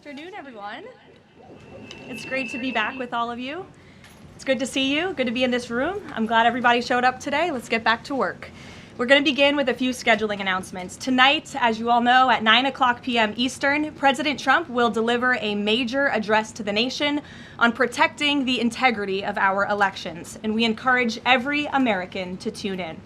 Afternoon, everyone. It's great to be back with all of you. It's good to see you, good to be in this room. I'm glad everybody showed up today. Let's get back to work. We're going to begin with a few scheduling announcements. Tonight, as you all know, at 9 p.m. Eastern, President Trump will deliver a major address to the nation on protecting the integrity of our elections, and we encourage every American to tune in.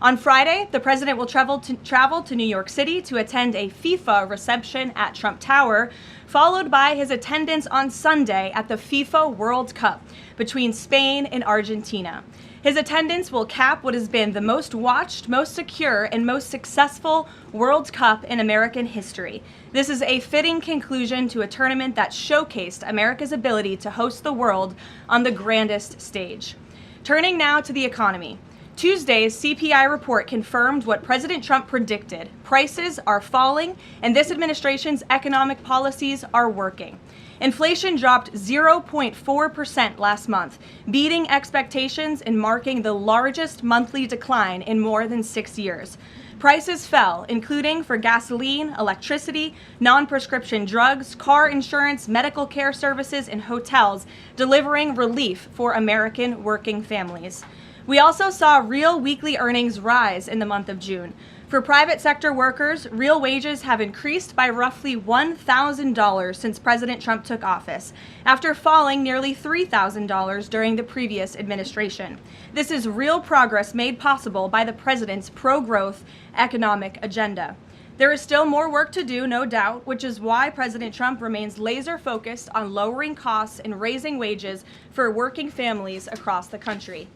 On Friday, the president will travel to New York City to attend a FIFA reception at Trump Tower, followed by his attendance on Sunday at the FIFA World Cup between Spain and Argentina. His attendance will cap what has been the most watched, most secure, and most successful World Cup in American history. This is a fitting conclusion to a tournament that showcased America's ability to host the world on the grandest stage. Turning now to the economy. Tuesday's CPI report confirmed what President Trump predicted. Prices are falling, and this administration's economic policies are working. Inflation dropped 0.4% last month, beating expectations and marking the largest monthly decline in more than 6 years. Prices fell, including for gasoline, electricity, non-prescription drugs, car insurance, medical care services, and hotels, delivering relief for American working families. We also saw real weekly earnings rise in the month of June. For private sector workers, real wages have increased by roughly $1,000 since President Trump took office, after falling nearly $3,000 during the previous administration. This is real progress made possible by the president's pro-growth economic agenda. There is still more work to do, no doubt, which is why President Trump remains laser-focused on lowering costs and raising wages for working families across the country.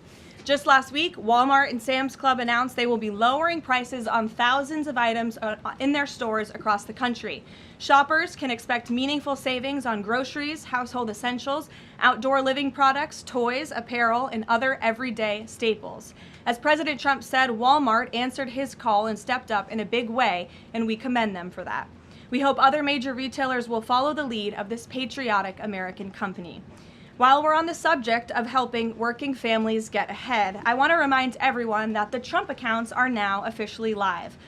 Just last week, Walmart and Sam's Club announced they will be lowering prices on thousands of items in their stores across the country. Shoppers can expect meaningful savings on groceries, household essentials, outdoor living products, toys, apparel, and other everyday staples. As President Trump said, Walmart answered his call and stepped up in a big way, and we commend them for that. We hope other major retailers will follow the lead of this patriotic American company. While we're on the subject of helping working families get ahead, I want to remind everyone that the Trump accounts are now officially live.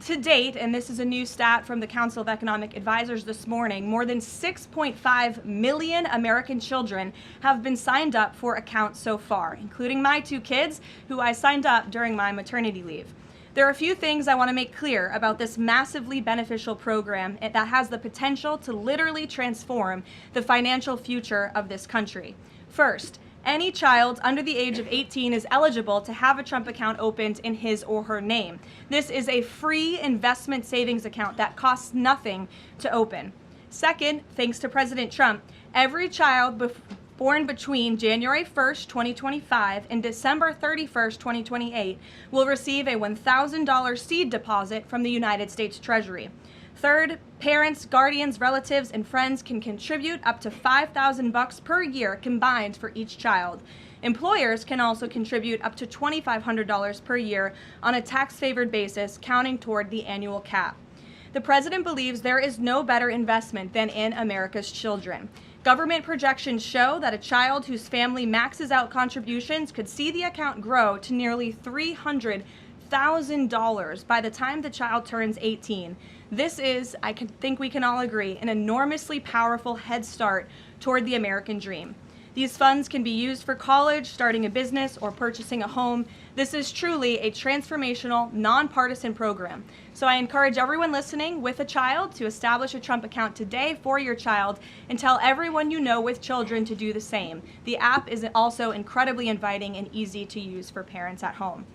To date, and this is a new stat from the Council of Economic Advisors this morning, more than 6.5 million American children have been signed up for accounts so far, including my 2 kids, who I signed up during my maternity leave. There are a few things I want to make clear about this massively beneficial program that has the potential to literally transform the financial future of this country. First, any child under the age of 18 is eligible to have a Trump account opened in his or her name. This is a free investment savings account that costs nothing to open. Second, thanks to President Trump, every child born between January 1st, 2025 and December 31st, 2028 will receive a $1,000 seed deposit from the United States Treasury. Third, parents, guardians, relatives, and friends can contribute up to $5,000 per year combined for each child. Employers can also contribute up to $2,500 per year on a tax-favored basis, counting toward the annual cap. The president believes there is no better investment than in America's children. Government projections show that a child whose family maxes out contributions could see the account grow to nearly $300,000 by the time the child turns 18. This is, I think we can all agree, an enormously powerful head start toward the American dream. These funds can be used for college, starting a business, or purchasing a home. This is truly a transformational, nonpartisan program. So I encourage everyone listening with a child to establish a Trump account today for your child and tell everyone you know with children to do the same. The app is also incredibly inviting and easy to use for parents at home.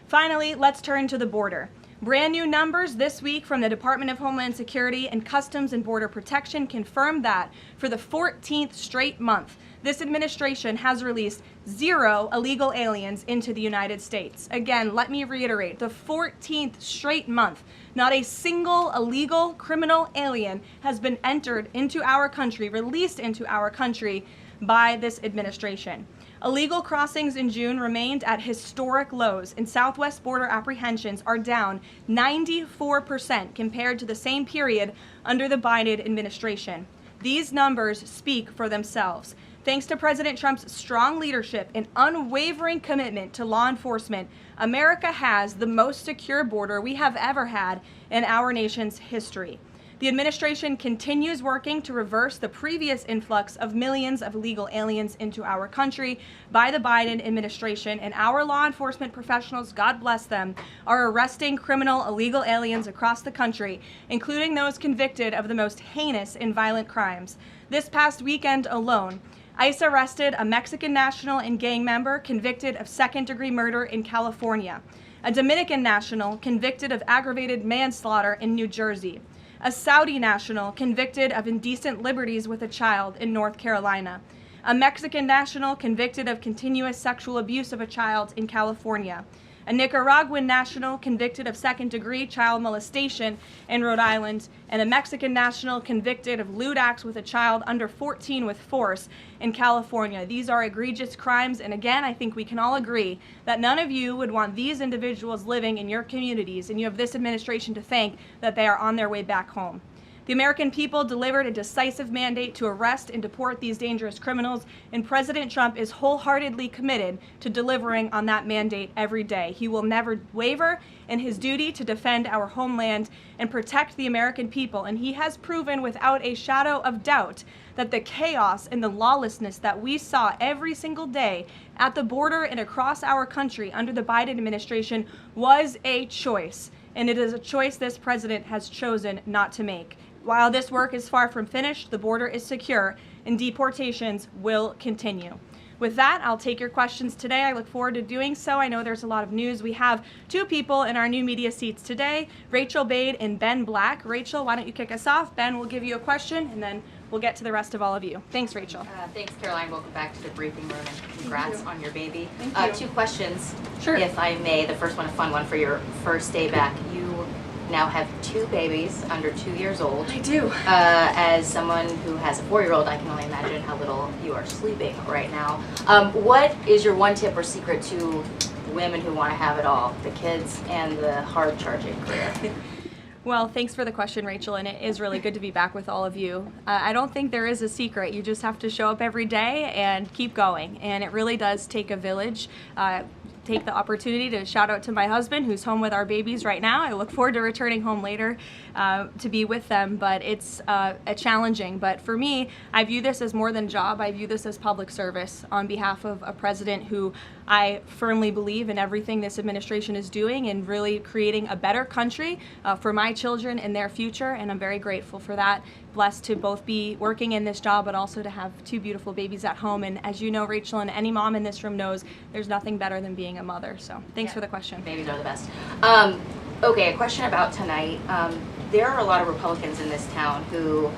Finally, let's turn to the border. Brand new numbers this week from the Department of Homeland Security and Customs and Border Protection confirm that for the 14th straight month, this administration has released 0 illegal aliens into the United States. Again, let me reiterate, the 14th straight month, not a single illegal criminal alien has been entered into our country, released into our country by this administration. Illegal crossings in June remained at historic lows, and southwest border apprehensions are down 94% compared to the same period under the Biden administration. These numbers speak for themselves. Thanks to President Trump's strong leadership and unwavering commitment to law enforcement, America has the most secure border we have ever had in our nation's history. The administration continues working to reverse the previous influx of millions of illegal aliens into our country by the Biden administration, and our law enforcement professionals, God bless them, are arresting criminal illegal aliens across the country, including those convicted of the most heinous and violent crimes. This past weekend alone, ICE arrested a Mexican national and gang member convicted of second-degree murder in California, a Dominican national convicted of aggravated manslaughter in New Jersey, a Saudi national convicted of indecent liberties with a child in North Carolina, a Mexican national convicted of continuous sexual abuse of a child in California, a Nicaraguan national convicted of second-degree child molestation in Rhode Island, and a Mexican national convicted of lewd acts with a child under 14 with force in California. These are egregious crimes, and again, I think we can all agree that none of you would want these individuals living in your communities, and you have this administration to thank that they are on their way back home. The American people delivered a decisive mandate to arrest and deport these dangerous criminals, and President Trump is wholeheartedly committed to delivering on that mandate every day. He will never waver in his duty to defend our homeland and protect the American people, and he has proven without a shadow of doubt that the chaos and the lawlessness that we saw every single day at the border and across our country under the Biden administration was a choice, and it is a choice this president has chosen not to make. While this work is far from finished, the border is secure and deportations will continue. With that, I'll take your questions today. I look forward to doing so. I know there's a lot of news. We have two people in our new media seats today, Rachel Bade and Ben Black. Rachel, why don't you kick us off? Ben will give you a question, and then we'll get to the rest of all of you. Thanks, Rachel. Thanks, Caroline. Welcome back to the briefing room, and congrats on your baby. Thank you. Two questions, Sure. if I may. The first one, a fun one for your first day back. You now have two babies under 2 years old. I do. As someone who has a 4-year-old, I can only imagine how little you are sleeping right now. What is your one tip or secret to women who want to have it all, the kids and the hard charging career? Well, thanks for the question, Rachel, and it is really good to be back with all of you. I don't think there is a secret. You just have to show up every day and keep going, and it really does take a village. Take the opportunity to shout out to my husband, who's home with our babies right now. I look forward to returning home later to be with them, but it's challenging. But for me, I view this as more than a job. I view this as public service on behalf of a president who I firmly believe in everything this administration is doing and really creating a better country for my children and their future, and I'm very grateful for that. Blessed to both be working in this job, but also to have two beautiful babies at home. And as you know, Rachel, and any mom in this room knows, there's nothing better than being a mother. So thanks for the question. Babies are the best. Okay, a question about tonight. There are a lot of Republicans in this town who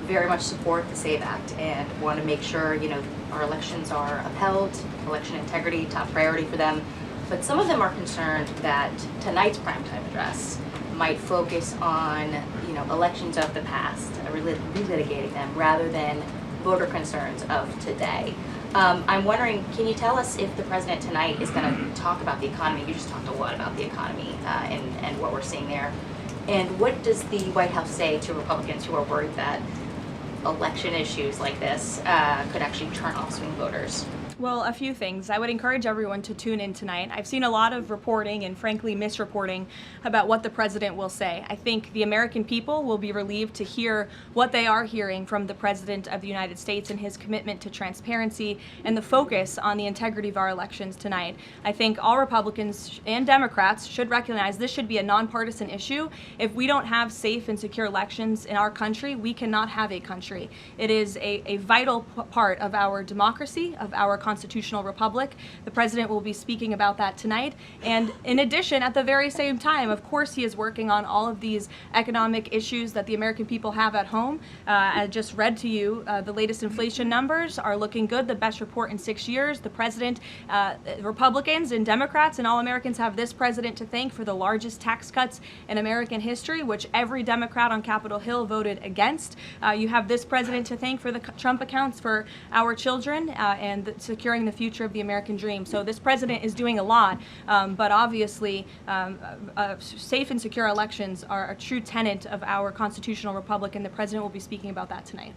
very much support the SAVE Act and want to make sure, you know, our elections are upheld, election integrity, top priority for them. But some of them are concerned that tonight's primetime address might focus on, you know, elections of the past, relitigating them rather than voter concerns of today. I'm wondering, can you tell us if the president tonight is going to talk about the economy? You just talked a lot about the economy and what we're seeing there. And what does the White House say to Republicans who are worried that election issues like this could actually turn off swing voters? Well, a few things. I would encourage everyone to tune in tonight. I've seen a lot of reporting and frankly misreporting about what the president will say. I think the American people will be relieved to hear what they are hearing from the President of the United States and his commitment to transparency and the focus on the integrity of our elections tonight. I think all Republicans and Democrats should recognize this should be a nonpartisan issue. If we don't have safe and secure elections in our country, we cannot have a country. It is a vital part of our democracy, of our constitutional republic. The president will be speaking about that tonight. And in addition, at the very same time, of course, he is working on all of these economic issues that the American people have at home. I just read to you the latest inflation numbers are looking good, the best report in 6 years. The president, Republicans and Democrats and all Americans have this president to thank for the largest tax cuts in American history, which every Democrat on Capitol Hill voted against. You have this president to thank for the Trump accounts for our children and securing the future of the American dream. So this president is doing a lot, but obviously safe and secure elections are a true tenet of our constitutional republic, and the president will be speaking about that tonight.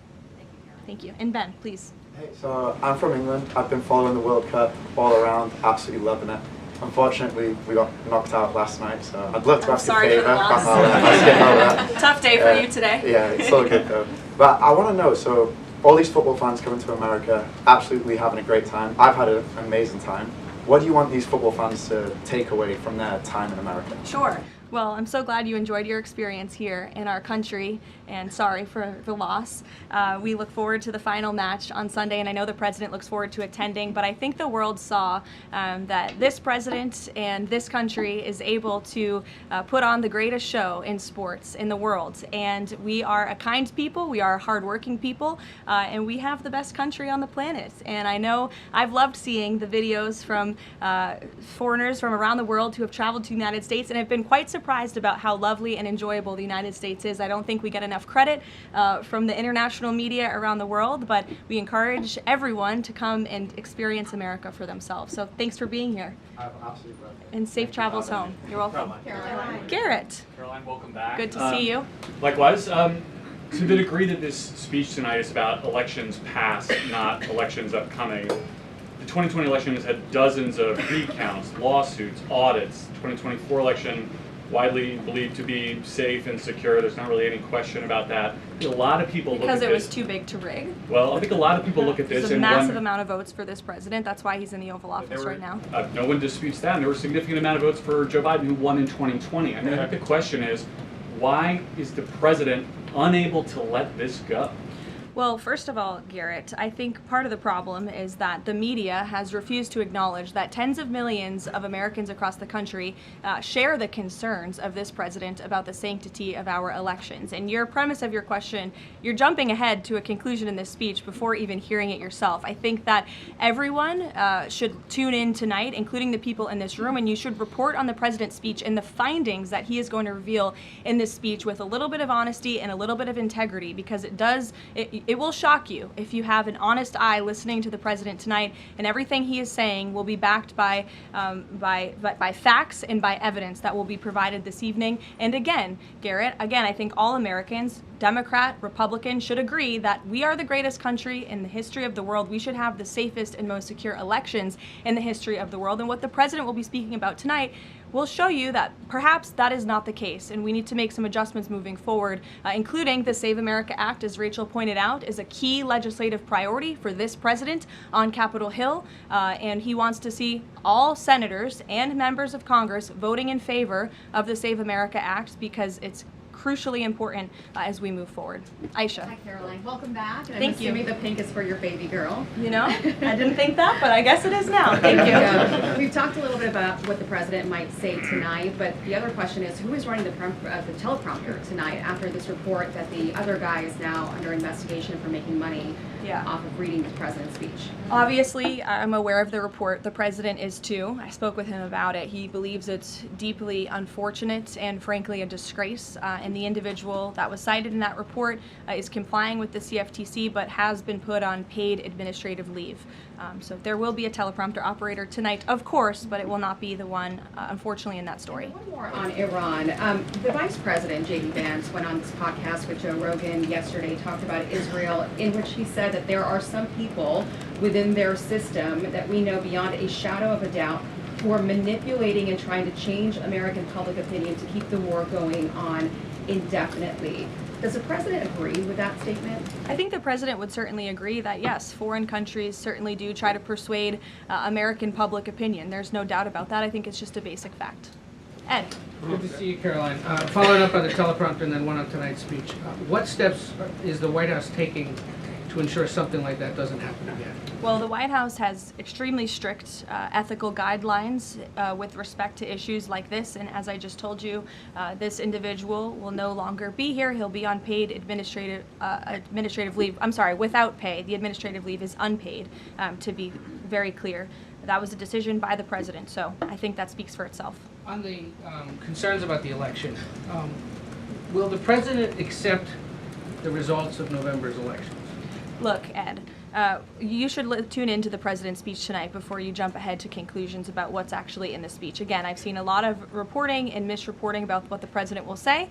Thank you. And Ben, please. Hey, so I'm from England. I've been following the World Cup all around, absolutely loving it. Unfortunately, we got knocked out last night, so I'd love to I'm ask a sorry for favour. the loss. I'll skip over that. Tough day for you today. Yeah, it's all good though. But I want to know, so all these football fans coming to America, absolutely having a great time. I've had an amazing time. What do you want these football fans to take away from their time in America? Sure. Well, I'm so glad you enjoyed your experience here in our country, and sorry for the loss. We look forward to the final match on Sunday, and I know the president looks forward to attending, but I think the world saw that this president and this country is able to put on the greatest show in sports in the world. And we are a kind people, we are hardworking people, and we have the best country on the planet. And I know I've loved seeing the videos from foreigners from around the world who have traveled to the United States and have been quite surprised about how lovely and enjoyable the United States is. I don't think we get enough credit from the international media around the world, but we encourage everyone to come and experience America for themselves. So thanks for being here. I've absolutely loved it. And safe travels home. You're welcome. Caroline. Garrett, Caroline, welcome back. good to see you. Likewise. To the degree that this speech tonight is about elections past, not elections upcoming, the 2020 election has had dozens of recounts, lawsuits, audits. 2024 election widely believed to be safe and secure. There's not really any question about that. I think a lot of people look at Because this. it was too big to rig. Well, I think a lot of people look at this There's a and massive wonder. amount of votes for this president. That's why he's in the Oval Office right now. No one disputes that. And there were a significant amount of votes for Joe Biden, who won in 2020. I mean, the question is, why is the president unable to let this go? Well, first of all, Garrett, I think part of the problem is that the media has refused to acknowledge that tens of millions of Americans across the country share the concerns of this president about the sanctity of our elections. And your premise of your question, you're jumping ahead to a conclusion in this speech before even hearing it yourself. I think that everyone should tune in tonight, including the people in this room, and you should report on the president's speech and the findings that he is going to reveal in this speech with a little bit of honesty and a little bit of integrity, because it will shock you if you have an honest eye listening to the president tonight, and everything he is saying will be backed by facts and by evidence that will be provided this evening. And again, Garrett, I think all Americans, Democrat, Republican, should agree that we are the greatest country in the history of the world. We should have the safest and most secure elections in the history of the world. And what the president will be speaking about tonight will show you that perhaps that is not the case, and we need to make some adjustments moving forward, including the Save America Act, as Rachel pointed out, is a key legislative priority for this president on Capitol Hill, and he wants to see all senators and members of Congress voting in favor of the Save America Act because it's crucially important as we move forward. Aisha. Hi, Caroline. Welcome back. And Thank I'm you. assuming the pink is for your baby girl. You know, I didn't think that, but I guess it is now. Thank you. Yeah. We've talked a little bit about what the president might say tonight, but the other question is, who is running the teleprompter tonight after this report that the other guy is now under investigation for making money off of reading the president's speech? Obviously, I'm aware of the report. The president is too. I spoke with him about it. He believes it's deeply unfortunate and frankly a disgrace. And the individual that was cited in that report is complying with the CFTC but has been put on paid administrative leave. So there will be a teleprompter operator tonight, of course, but it will not be the one, unfortunately, in that story. One more on Iran. The vice president, J.D. Vance, went on this podcast with Joe Rogan yesterday, talked about Israel, in which he said that there are some people within their system that we know beyond a shadow of a doubt who are manipulating and trying to change American public opinion to keep the war going on indefinitely. Does the president agree with that statement? I think the president would certainly agree that, yes, foreign countries certainly do try to persuade American public opinion. There's no doubt about that. I think it's just a basic fact. Ed. Good to see you, Caroline. Following up on the teleprompter and then one on tonight's speech, what steps is the White House taking to ensure something like that doesn't happen again? Well, the White House has extremely strict ethical guidelines with respect to issues like this, and as I just told you, this individual will no longer be here. He'll be on paid administrative leave. I'm sorry, without pay. The administrative leave is unpaid, to be very clear. That was a decision by the president, so I think that speaks for itself. On the concerns about the election, will the president accept the results of November's elections? Look, Ed, you should tune into the president's speech tonight before you jump ahead to conclusions about what's actually in the speech. Again, I've seen a lot of reporting and misreporting about what the president will say.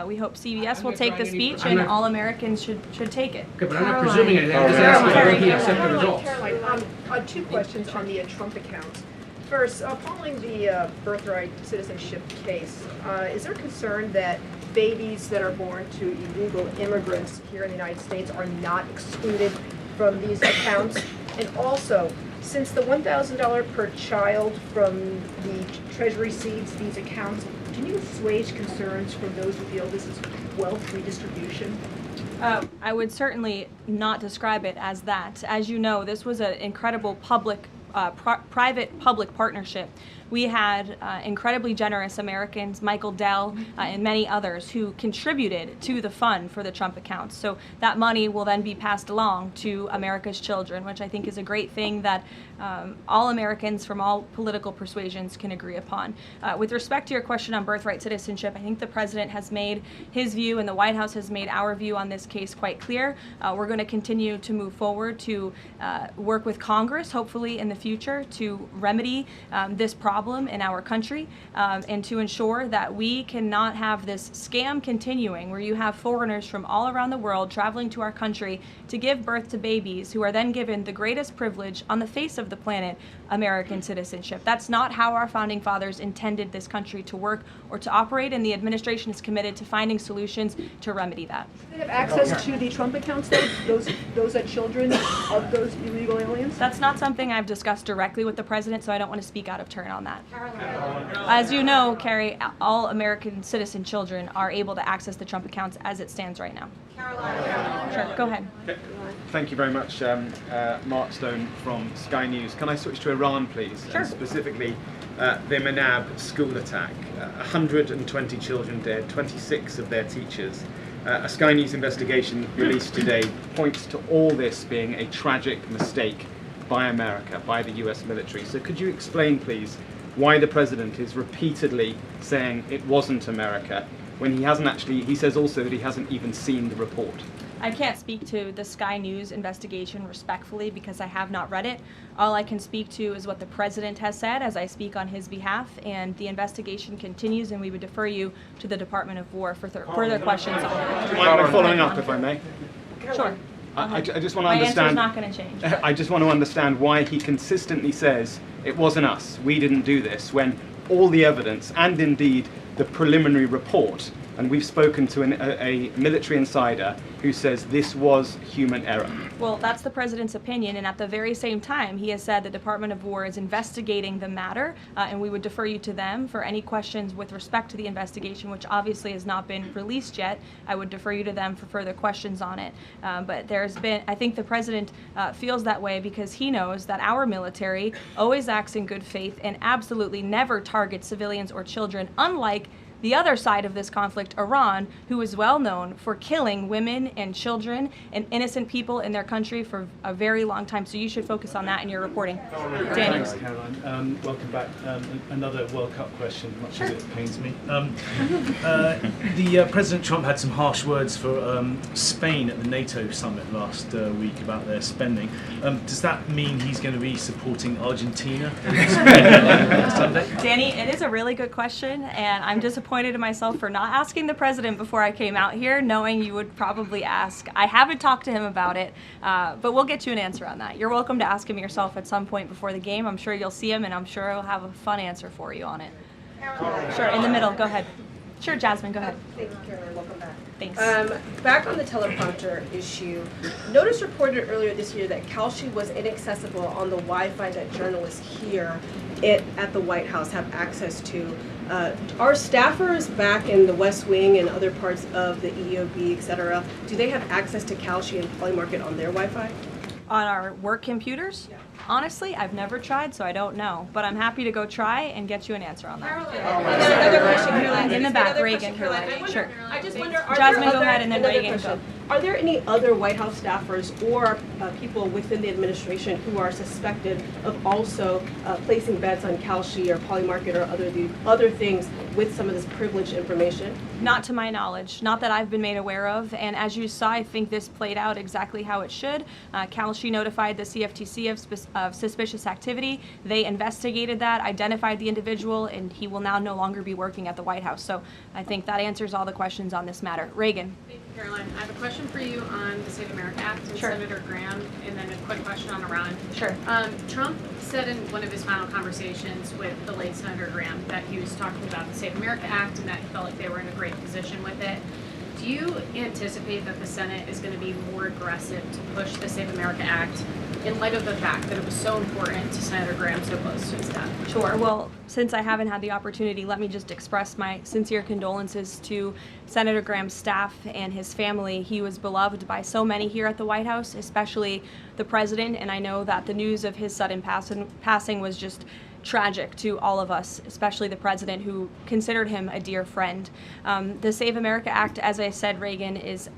We hope CBS will take the speech, and all Americans should take it. Okay, but I'm not presuming anything. I'm just asking whether he accept the results. Caroline, two questions on the Trump account. First, following the birthright citizenship case, is there concern that babies that are born to illegal immigrants here in the United States are not excluded from these accounts? And also, since the $1,000 per child from the Treasury seeds these accounts, can you assuage concerns from those who feel this is wealth redistribution? I would certainly not describe it as that. As you know, this was an incredible private-public partnership. We had incredibly generous Americans, Michael Dell, and many others who contributed to the fund for the Trump accounts. So that money will then be passed along to America's children, which I think is a great thing that all Americans from all political persuasions can agree upon. With respect to your question on birthright citizenship, I think the president has made his view and the White House has made our view on this case quite clear. We're going to continue to move forward to work with Congress, hopefully in the future, to remedy this problem in our country and to ensure that we cannot have this scam continuing where you have foreigners from all around the world traveling to our country to give birth to babies who are then given the greatest privilege on the face of the planet, American citizenship. That's not how our founding fathers intended this country to work or to operate, and the administration is committed to finding solutions to remedy that. Do they have access to the Trump accounts, though? Those are children of those illegal aliens? That's not something I've discussed directly with the president, so I don't want to speak out of turn on that. As you know, Carrie, all American citizen children are able to access the Trump accounts as it stands right now. Sure, go ahead. Thank you very much, Mark Stone from Sky News. Can I switch to Iran, please? Sure. And specifically, the Manab school attack. 120 children dead, 26 of their teachers. A Sky News investigation released today points to all this being a tragic mistake by America, by the US military. So could you explain, please, why the president is repeatedly saying it wasn't America, when he hasn't actually, he says also that he hasn't even seen the report? I can't speak to the Sky News investigation respectfully because I have not read it. All I can speak to is what the president has said as I speak on his behalf, and the investigation continues, and we would defer you to the Department of War for further questions on it. Do you mind following up, if I may? Sure. I just want to My understand. answer's not going to change. I just want to understand why he consistently says it wasn't us, we didn't do this, when all the evidence and indeed the preliminary report, and we've spoken to a military insider who says this was human error. Well, that's the president's opinion, and at the very same time, he has said the Department of War is investigating the matter, and we would defer you to them for any questions with respect to the investigation, which obviously has not been released yet. I would defer you to them for further questions on it. But there's been, I think the president feels that way because he knows that our military always acts in good faith and absolutely never targets civilians or children, unlike the other side of this conflict, Iran, who is well known for killing women and children and innocent people in their country for a very long time. So you should focus on that in your reporting. Danny. Thanks, Caroline. Welcome back. Another World Cup question, much as it pains me. President Trump had some harsh words for Spain at the NATO summit last week about their spending. Does that mean he's going to be supporting Argentina on Sunday? Danny, it is a really good question, and I'm disappointed in myself for not asking the president before I came out here, knowing you would probably ask. I haven't talked to him about it, but we'll get you an answer on that. You're welcome to ask him yourself at some point before the game. I'm sure you'll see him, and I'm sure he'll have a fun answer for you on it. Sure, in the middle. Go ahead. Sure, Jasmine, go ahead. Thank you, Caroline. Welcome back. Thanks. Back on the teleprompter issue, Notice reported earlier this year that Kalshi was inaccessible on the Wi-Fi that journalists here at the White House have access to. Are staffers back in the West Wing and other parts of the EOB, et cetera, do they have access to Kalshi and Polymarket on their Wi-Fi? On our work computers? Yeah. Honestly, I've never tried, so I don't know. But I'm happy to go try and get you an answer on that. Another question, Caroline. In the back, Reagan. Sure. I just wonder, are Jasmine, there go other, ahead, and then another Reagan, question. Are there any other White House staffers or people within the administration who are suspected of also placing bets on Kalshi or Polymarket or other things with some of this privileged information? Not to my knowledge, not that I've been made aware of. And as you saw, I think this played out exactly how it should. Kalshi notified the CFTC of suspicious activity. They investigated that, identified the individual, and he will now no longer be working at the White House. So I think that answers all the questions on this matter. Reagan. Thank you, Caroline. I have a question question for you on the Save America Act and Sure. Senator Graham, and then a quick question on Iran. Sure. Trump said in one of his final conversations with the late Senator Graham that he was talking about the Save America Act and that he felt like they were in a great position with it. Do you anticipate that the Senate is going to be more aggressive to push the Save America Act in light of the fact that it was so important to Senator Graham so close to his death? Sure. Well, since I haven't had the opportunity, let me just express my sincere condolences to Senator Graham's staff and his family. He was beloved by so many here at the White House, especially the president, and I know that the news of his sudden passing was just tragic to all of us, especially the president, who considered him a dear friend. The Save America Act, as I said, Reagan, is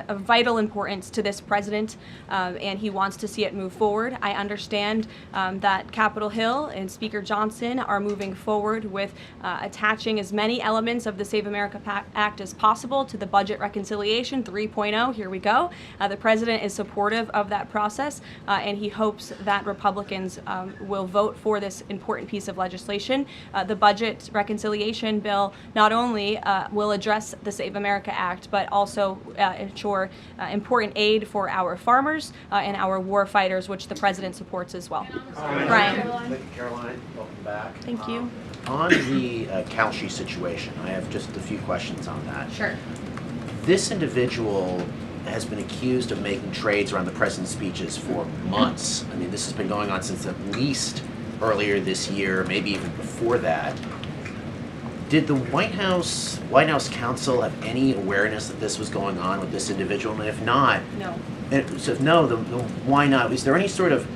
of vital importance to this president, and he wants to see it move forward. I understand that Capitol Hill and Speaker Johnson are moving forward with attaching as many elements of the Save America Act as possible to the Budget Reconciliation 3.0. Here we go. The president is supportive of that process, and he hopes that Republicans will vote for this important piece of legislation. The Budget Reconciliation bill not only will address the Save America Act, but also ensure important aid for our farmers and our war fighters, which the president supports as well. Brian. Thank you, Caroline. Welcome back. Thank you. On the Kalshi situation, I have just a few questions on that. Sure. This individual has been accused of making trades around the president's speeches for months. I mean, this has been going on since at least earlier this year, maybe even before that. Did the White House counsel have any awareness that this was going on with this individual? And if not, No. so if no, then why not? Is there any sort of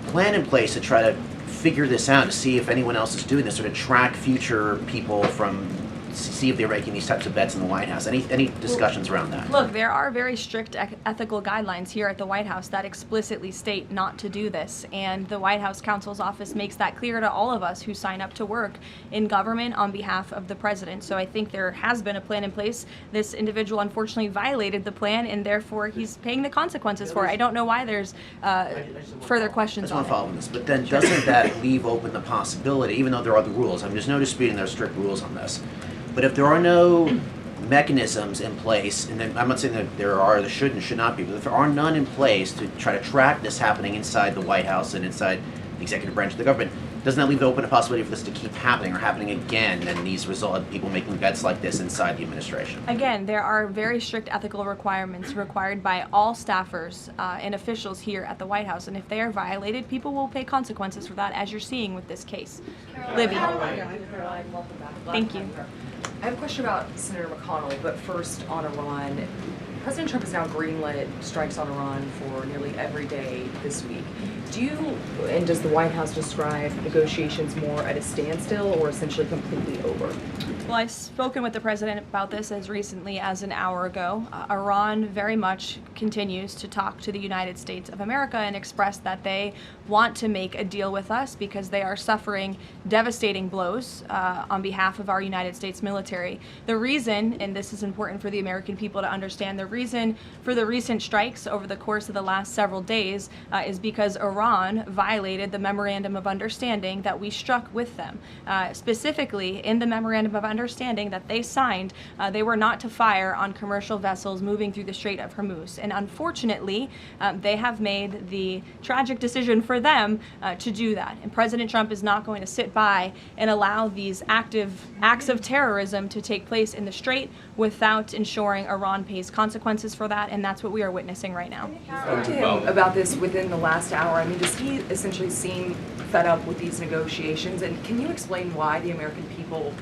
plan in place to try to figure this out, to see if anyone else is doing this, or to track future people from, see if they're making these types of bets in the White House? Any discussions around that? Look, there are very strict ethical guidelines here at the White House that explicitly state not to do this, and the White House counsel's office makes that clear to all of us who sign up to work in government on behalf of the president. So I think there has been a plan in place. This individual unfortunately violated the plan, and therefore he's paying the consequences for it. I don't know why there's further questions I just on want it. to follow on this, but then doesn't that leave open the possibility, even though there are the rules, I mean, there's no disputing there are strict rules on this, but if there are no mechanisms in place, and then I'm not saying that there should and should not be, but if there are none in place to try to track this happening inside the White House and inside the executive branch of the government, doesn't that leave open a possibility for this to keep happening or happening again, and these result people making bets like this inside the administration? Again, there are very strict ethical requirements required by all staffers and officials here at the White House, and if they are violated, people will pay consequences for that, as you're seeing with this case. Libby. Caroline, welcome back. Thank you. I have a question about Senator McConnell, but first on Iran. President Trump has now greenlit strikes on Iran for nearly every day this week. Does the White House describe negotiations more at a standstill or essentially completely over? Well, I've spoken with the president about this as recently as an hour ago. Iran very much continues to talk to the United States of America and express that they want to make a deal with us because they are suffering devastating blows on behalf of our United States military. The reason, and this is important for the American people to understand, the reason for the recent strikes over the course of the last several days is because Iran violated the Memorandum of Understanding that we struck with them. Specifically, in the Memorandum of Understanding that they signed, they were not to fire on commercial vessels moving through the Strait of Hormuz. And unfortunately, they have made the tragic decision for them to do that. And President Trump is not going to sit by and allow these active acts of terrorism to take place in the Strait without ensuring Iran pays consequences for that, and that's what we are witnessing right now. Talk to him about this within the last hour. I mean, does he essentially seem fed up with these negotiations? And can you explain why the American people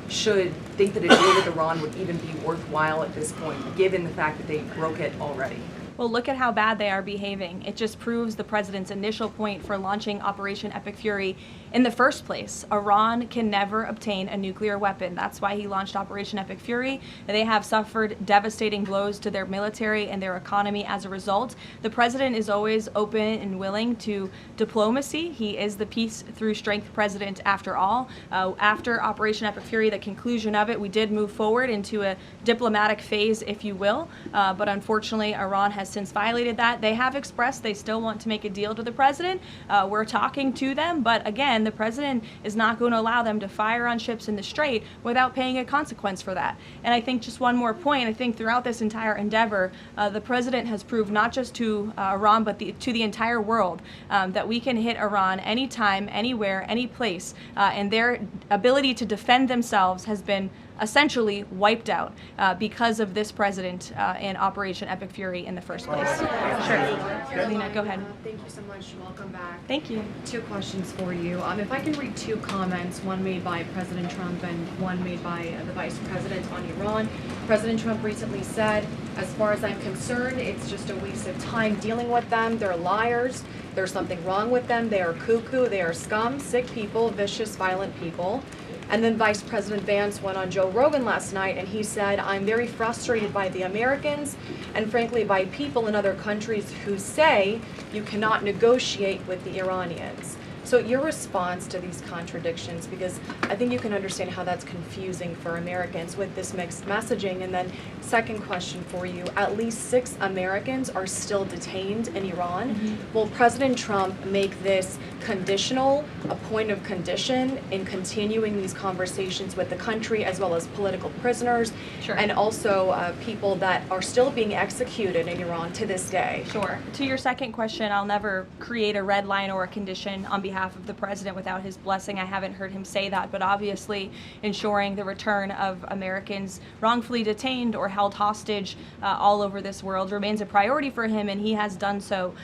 should think that a deal with Iran would even be worthwhile at this point, given the fact that they broke it already? Well, look at how bad they are behaving. It just proves the president's initial point for launching Operation Epic Fury in the first place. Iran can never obtain a nuclear weapon. That's why he launched Operation Epic Fury. They have suffered devastating blows to their military and their economy as a result. The president is always open and willing to diplomacy. He is the peace through strength president after all. After Operation Epic Fury, the conclusion of it, we did move forward into a diplomatic phase, if you will. But unfortunately, Iran has has since violated that. They have expressed they still want to make a deal to the president. We're talking to them, but again, the president is not going to allow them to fire on ships in the Strait without paying a consequence for that. And I think just one more point, I think throughout this entire endeavor, the president has proved not just to Iran, but to the entire world that we can hit Iran anytime, anywhere, any place, and their ability to defend themselves has been essentially wiped out because of this president and Operation Epic Fury in the first place. Sure. Lena, go ahead. Thank you so much. Welcome back. Thank you. 2 questions for you. If I can read 2 comments, one made by President Trump and one made by the Vice President on Iran. President Trump recently said, as far as I'm concerned, it's just a waste of time dealing with them. They're liars. There's something wrong with them. They are cuckoo. They are scum, sick people, vicious, violent people. And then Vice President Vance went on Joe Rogan last night and he said, I'm very frustrated by the Americans and frankly by people in other countries who say you cannot negotiate with the Iranians. So your response to these contradictions, because I think you can understand how that's confusing for Americans with this mixed messaging. And then second question for you, at least 6 Americans are still detained in Iran. Mm-hmm. Will President Trump make this conditional, a point of condition in continuing these conversations with the country as well as political prisoners and also people that are still being executed in Iran to this day? Sure. To your second question, I'll never create a red line or a condition on behalf of the president without his blessing. I haven't heard him say that, but obviously ensuring the return of Americans wrongfully detained or held hostage all over this world remains a priority for him, and he has done so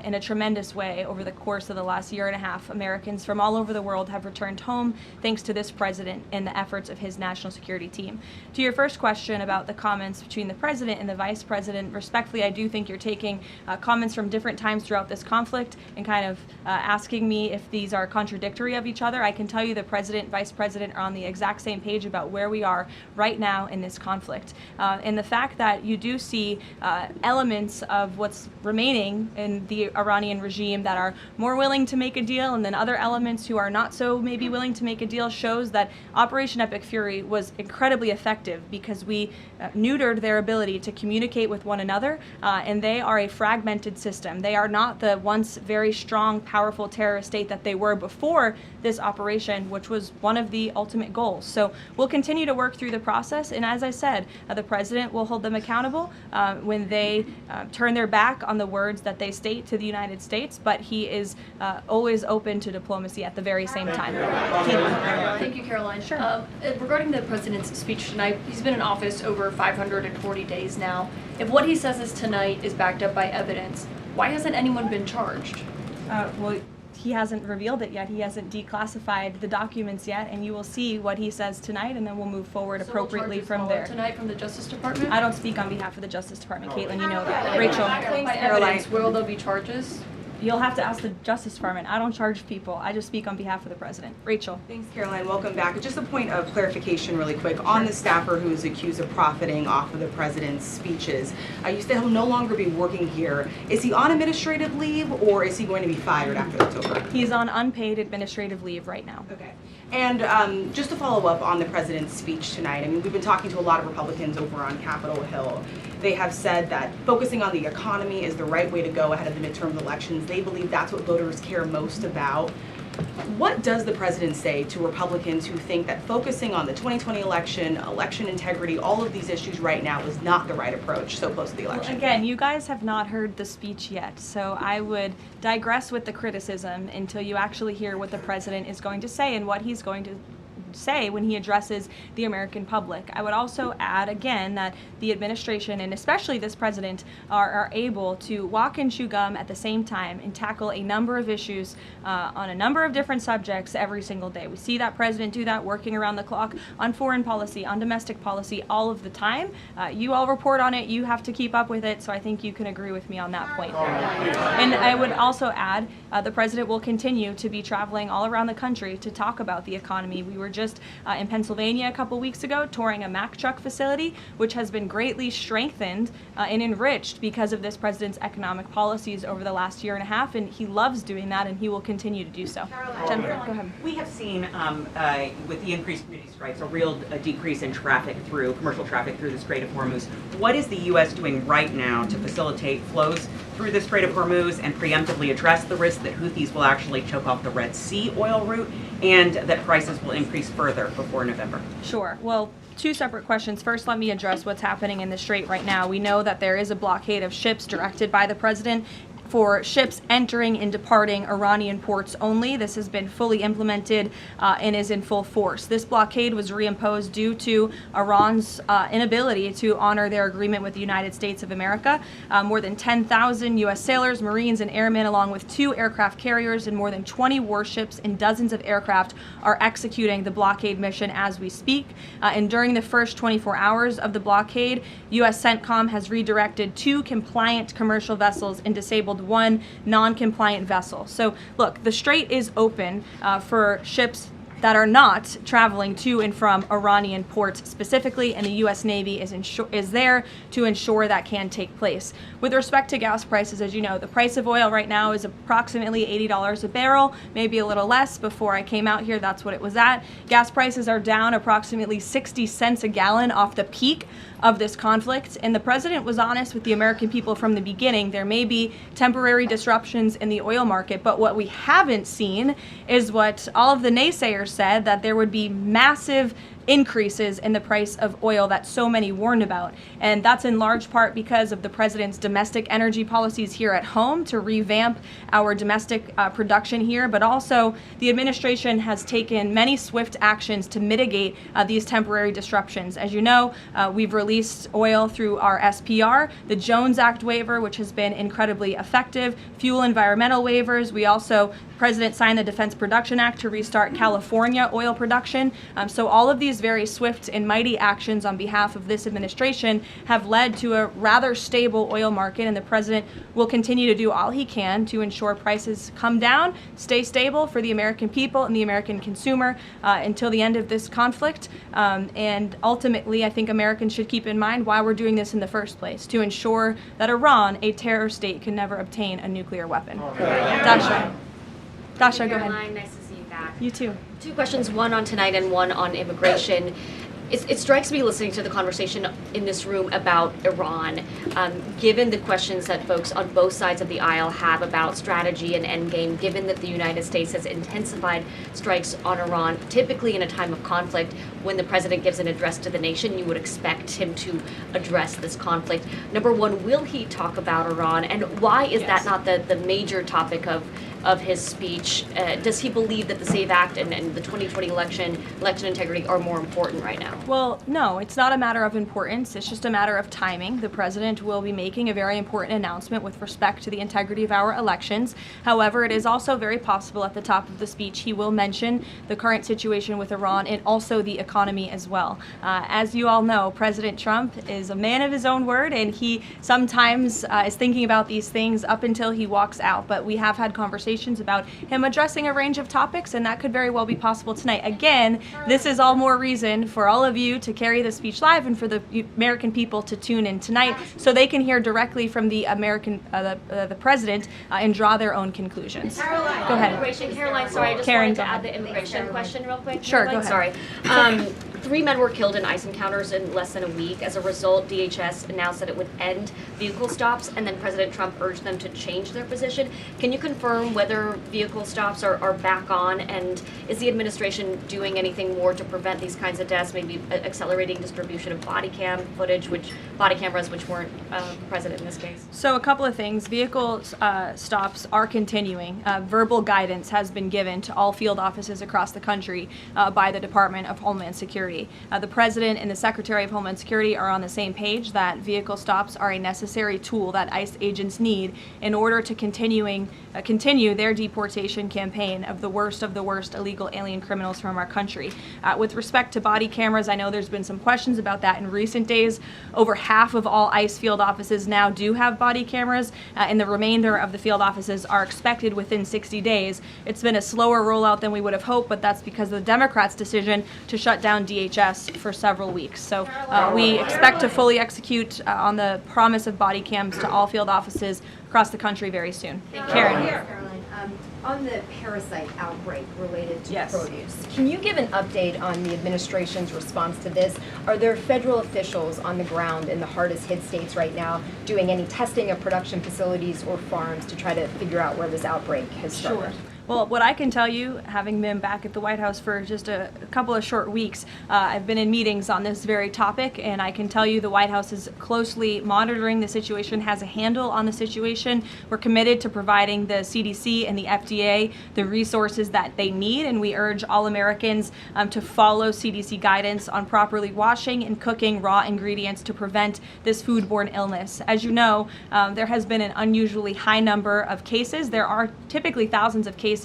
in a tremendous way over the course of the last year and a half. Americans from all over the world have returned home thanks to this president and the efforts of his national security team. To your first question about the comments between the president and the vice president, respectfully, I do think you're taking comments from different times throughout this conflict and kind of asking me if these are contradictory of each other. I can tell you the president, vice president are on the exact same page about where we are right now in this conflict. And the fact that you do see elements of what's remaining in the Iranian regime that are more willing to make a deal, and then other elements who are not so maybe willing to make a deal, shows that Operation Epic Fury was incredibly effective because we neutered their ability to communicate with one another, and they are a fragmented system. They are not the once very strong, powerful terrorist state that they were before this operation, which was one of the ultimate goals. So we'll continue to work through the process, and as I said, the president will hold them accountable when they turn their back on the words that they state to the United States, but he is always open to diplomacy at the very same time. Thank you, Caroline. Sure. Regarding the president's speech tonight, he's been in office over 540 days now. If what he says is tonight is backed up by evidence, why hasn't anyone been charged? Well, he hasn't revealed it yet. He hasn't declassified the documents yet, and you will see what he says tonight, and then we'll move forward appropriately from there. Tonight from the Justice Department? I don't speak on behalf of the Justice Department, Caitlin, you know that. Rachel. By evidence, will there be charges? You'll have to ask the Justice Department. I don't charge people. I just speak on behalf of the president. Rachel. Thanks, Caroline. Welcome back. Just a point of clarification really quick. On the staffer who is accused of profiting off of the president's speeches, you said he'll no longer be working here. Is he on administrative leave or is he going to be fired after that's over? He's on unpaid administrative leave right now. Okay. And just to follow up on the president's speech tonight, I mean, we've been talking to a lot of Republicans over on Capitol Hill. They have said that focusing on the economy is the right way to go ahead of the midterm elections. They believe that's what voters care most about. What does the president say to Republicans who think that focusing on the 2020 election, election integrity, all of these issues right now is not the right approach so close to the election? Well, again, you guys have not heard the speech yet, so I would digress with the criticism until you actually hear what the president is going to say and what he's going to say when he addresses the American public. I would also add again that the administration and especially this president are able to walk and chew gum at the same time and tackle a number of issues on a number of different subjects every single day. We see that president do that working around the clock on foreign policy, on domestic policy, all of the time. You all report on it, you have to keep up with it, so I think you can agree with me on that point. And I would also add the president will continue to be traveling all around the country to talk about the economy. We were just in Pennsylvania a couple weeks ago, touring a Mack truck facility, which has been greatly strengthened and enriched because of this president's economic policies over the last year and a half, and he loves doing that, and he will continue to do so. Jennifer, go ahead. We have seen, with the increased community strikes, a real decrease in commercial traffic through the Strait of Hormuz. What is the U.S. doing right now to facilitate flows through the Strait of Hormuz and preemptively address the risk that Houthis will actually choke off the Red Sea oil route and that prices will increase further before November? Sure. Well, two separate questions. First, let me address what's happening in the Strait right now. We know that there is a blockade of ships directed by the president for ships entering and departing Iranian ports only. This has been fully implemented and is in full force. This blockade was reimposed due to Iran's inability to honor their agreement with the United States of America. More than 10,000 U.S. sailors, Marines, and airmen, along with 2 aircraft carriers and more than 20 warships and dozens of aircraft, are executing the blockade mission as we speak. And during the first 24 hours of the blockade, U.S. CENTCOM has redirected 2 compliant commercial vessels and disabled 1 non-compliant vessel. So look, the Strait is open for ships that are not traveling to and from Iranian ports specifically, and the U.S. Navy is there to ensure that can take place. With respect to gas prices, as you know, the price of oil right now is approximately $80 a barrel, maybe a little less. Before I came out here, that's what it was at. Gas prices are down approximately 60 cents a gallon off the peak of this conflict, and the president was honest with the American people from the beginning. There may be temporary disruptions in the oil market, but what we haven't seen is what all of the naysayers said, that there would be massive increases in the price of oil that so many warned about. And that's in large part because of the president's domestic energy policies here at home to revamp our domestic production here, but also the administration has taken many swift actions to mitigate these temporary disruptions. As you know, we've released oil through our SPR, the Jones Act waiver, which has been incredibly effective, fuel environmental waivers. We also, President signed the Defense Production Act to restart California oil production. So all of these very swift and mighty actions on behalf of this administration have led to a rather stable oil market, and the president will continue to do all he can to ensure prices come down, stay stable for the American people and the American consumer until the end of this conflict. And ultimately, I think Americans should keep in mind why we're doing this in the first place, to ensure that Iran, a terror state, can never obtain a nuclear weapon. Dasha, go ahead. Caroline, nice to see you back. You too. 2 questions, one on tonight and one on immigration. It strikes me listening to the conversation in this room about Iran, given the questions that folks on both sides of the aisle have about strategy and endgame, given that the United States has intensified strikes on Iran, typically in a time of conflict, when the president gives an address to the nation, you would expect him to address this conflict. Number one, will he talk about Iran, and why is that not the major topic of his speech? Does he believe that the SAVE Act and the 2020 election integrity are more important right now? Well, no, it's not a matter of importance. It's just a matter of timing. The president will be making a very important announcement with respect to the integrity of our elections. However, it is also very possible at the top of the speech he will mention the current situation with Iran and also the economy as well. As you all know, President Trump is a man of his own word, and he sometimes is thinking about these things up until he walks out. But we have had conversations about him addressing a range of topics, and that could very well be possible tonight. Again, this is all more reason for all of you to carry the speech live and for the American people to tune in tonight so they can hear directly from the the president and draw their own conclusions. Caroline, go ahead. Immigration. Caroline, sorry, I just Karen, wanted to go add ahead. the immigration question real quick. Sure, Caroline, go ahead. Sorry. 3 men were killed in ICE encounters in less than a week. As a result, DHS announced that it would end vehicle stops, and then President Trump urged them to change their position. Can you confirm whether vehicle stops are back on, and is the administration doing anything more to prevent these kinds of deaths, maybe accelerating distribution of body cameras which weren't present in this case? So a couple of things. Vehicle stops are continuing. Verbal guidance has been given to all field offices across the country by the Department of Homeland Security. Security. The President and the Secretary of Homeland Security are on the same page that vehicle stops are a necessary tool that ICE agents need in order to continue their deportation campaign of the worst illegal alien criminals from our country. With respect to body cameras, I know there's been some questions about that in recent days. Over half of all ICE field offices now do have body cameras, and the remainder of the field offices are expected within 60 days. It's been a slower rollout than we would have hoped, but that's because of the Democrats' decision to shut down DHS for several weeks. So we expect to fully execute on the promise of body cams to all field offices across the country very soon. Karen. Caroline, on the parasite outbreak related to Yes. produce, can you give an update on the administration's response to this? Are there federal officials on the ground in the hardest hit states right now doing any testing of production facilities or farms to try to figure out where this outbreak has started? Sure. Well, what I can tell you, having been back at the White House for just a couple of short weeks, I've been in meetings on this very topic, and I can tell you the White House is closely monitoring the situation, has a handle on the situation. We're committed to providing the CDC and the FDA the resources that they need, and we urge all Americans to follow CDC guidance on properly washing and cooking raw ingredients to prevent this foodborne illness. As you know, there has been an unusually high number of cases. There are typically thousands of cases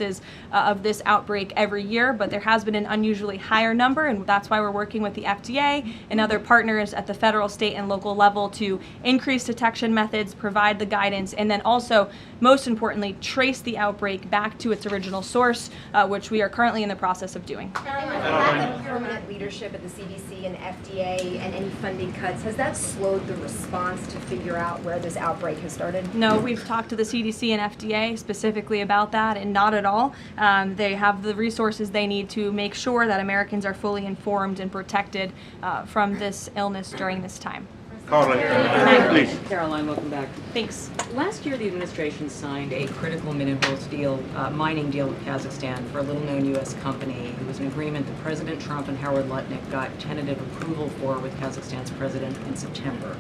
of this outbreak every year, but there has been an unusually higher number, and that's why we're working with the FDA and other partners at the federal, state, and local level to increase detection methods, provide the guidance, and then also, most importantly, trace the outbreak back to its original source, which we are currently in the process of doing. Lack of permanent leadership at the CDC and FDA and any funding cuts, has that slowed the response to figure out where this outbreak has started? No, we've talked to the CDC and FDA specifically about that, and not at all. They have the resources they need to make sure that Americans are fully informed and protected from this illness during this time. Caroline, please. Caroline, welcome back. Thanks. Last year, the administration signed a critical minerals deal, mining deal with Kazakhstan for a little-known U.S. company. It was an agreement that President Trump and Howard Lutnick got tentative approval for with Kazakhstan's president in September.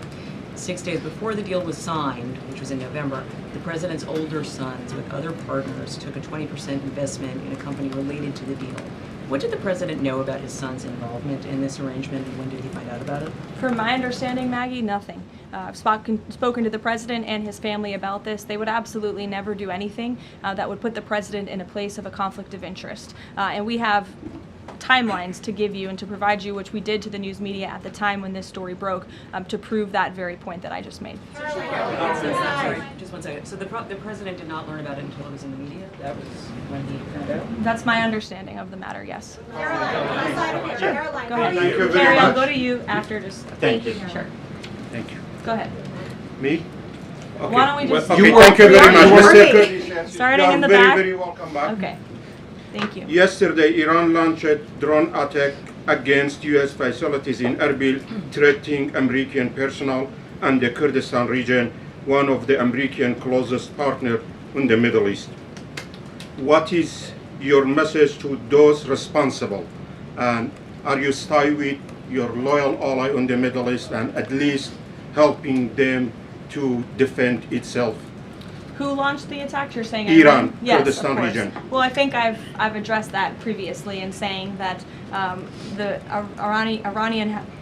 6 days before the deal was signed, which was in November, the president's older sons with other partners took a 20% investment in a company related to the deal. What did the president know about his son's involvement in this arrangement, and when did he find out about it? From my understanding, Maggie, nothing. I've spoken to the president and his family about this. They would absolutely never do anything that would put the president in a place of a conflict of interest. And we have timelines to give you and to provide you, which we did to the news media at the time when this story broke, to prove that very point that I just made. Sorry, just 1 second. So the president did not learn about it until it was in the media? That was when he found out? That's my understanding of the matter, yes. Caroline, Go ahead. Thank you very Carrie, I'll much. go to you after. Just Thank you. Sure. Thank you. Go ahead. Me? Okay. Why don't we just... Okay, thank you very much, Mr. Kurdi. Starting in the very, back. very welcome back. Okay. Thank you. Yesterday, Iran launched a drone attack against U.S. facilities in Erbil, threatening American personnel and the Kurdistan region, one of the American closest partners in the Middle East. What is your message to those responsible? And are you staying with your loyal ally in the Middle East and at least helping them to defend itself? Who launched the attack? You're saying Iran, Yes, Kurdistan of course. region. Well, I think I've addressed that previously in saying that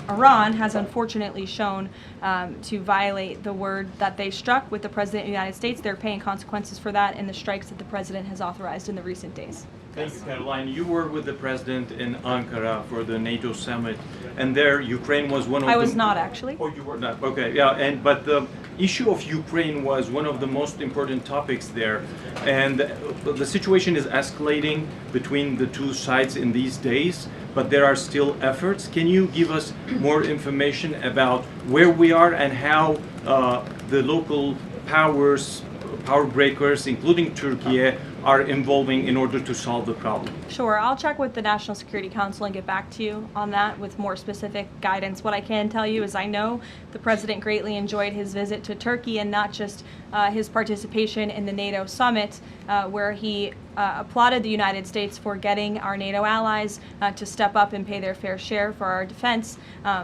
Iran has unfortunately shown to violate the word that they struck with the President of the United States. They're paying consequences for that in the strikes that the President has authorized in the recent days. Thank you, Caroline. You were with the President in Ankara for the NATO summit, and there Ukraine was one of I was not actually. Oh, you were not. Okay, yeah, but the issue of Ukraine was one of the most important topics there, and the situation is escalating between the two sides in these days, but there are still efforts. Can you give us more information about where we are and how the local power breakers, including Turkey, are involving in order to solve the problem? Sure, I'll check with the National Security Council and get back to you on that with more specific guidance. What I can tell you is I know the President greatly enjoyed his visit to Turkey and not just his participation in the NATO summit, where he applauded the United States for getting our NATO allies to step up and pay their fair share for our defense,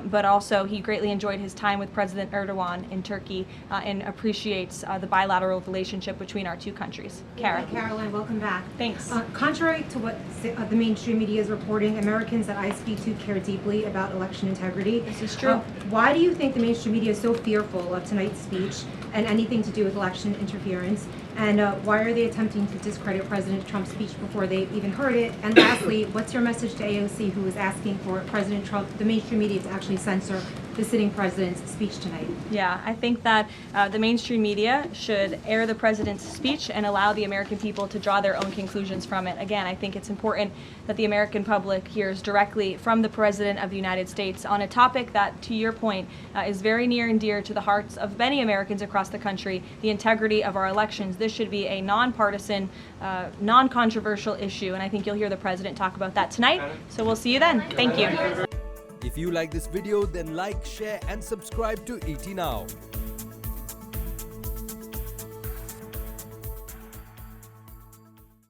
but also he greatly enjoyed his time with President Erdogan in Turkey and appreciates the bilateral relationship between our two countries. Kara. Karoline, welcome back. Thanks. Contrary to what the mainstream media is reporting, Americans that I speak to care deeply about election integrity. This is true. Why do you think the mainstream media is so fearful of tonight's speech and anything to do with election interference? And why are they attempting to discredit President Trump's speech before they even heard it? And lastly, what's your message to AOC, who is asking for President Trump, the mainstream media, to actually censor the sitting president's speech tonight? Yeah, I think that the mainstream media should air the president's speech and allow the American people to draw their own conclusions from it. Again, I think it's important that the American public hears directly from the President of the United States on a topic that, to your point, is very near and dear to the hearts of many Americans across the country, the integrity of our elections. This should be a nonpartisan, non-controversial issue, and I think you'll hear the President talk about that tonight. So we'll see you then. Thank you. If you like this video, then like, share and subscribe to ET Now.